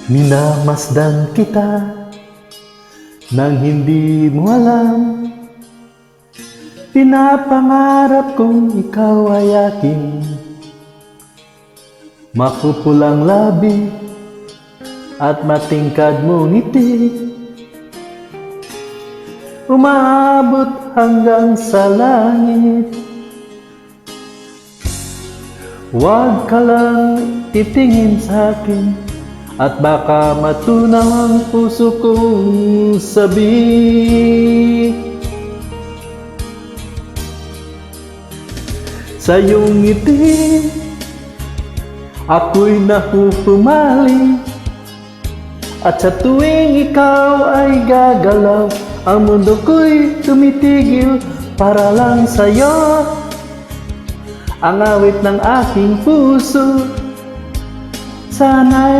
Minamasdan kita nang hindi mo alam. Pinapangarap kong ikaw ay aking mapupulang labi at matingkad mong ngiti, umaabot hanggang sa langit. Huwag ka lang titingin sa akin at baka matunaw ang puso kong sabi. Sa iyong ngiti ako'y napupumali, at sa tuwing ikaw ay gagalaw, ang mundo ko'y tumitigil para lang sa'yo. Ang awit ng aking puso, sana'y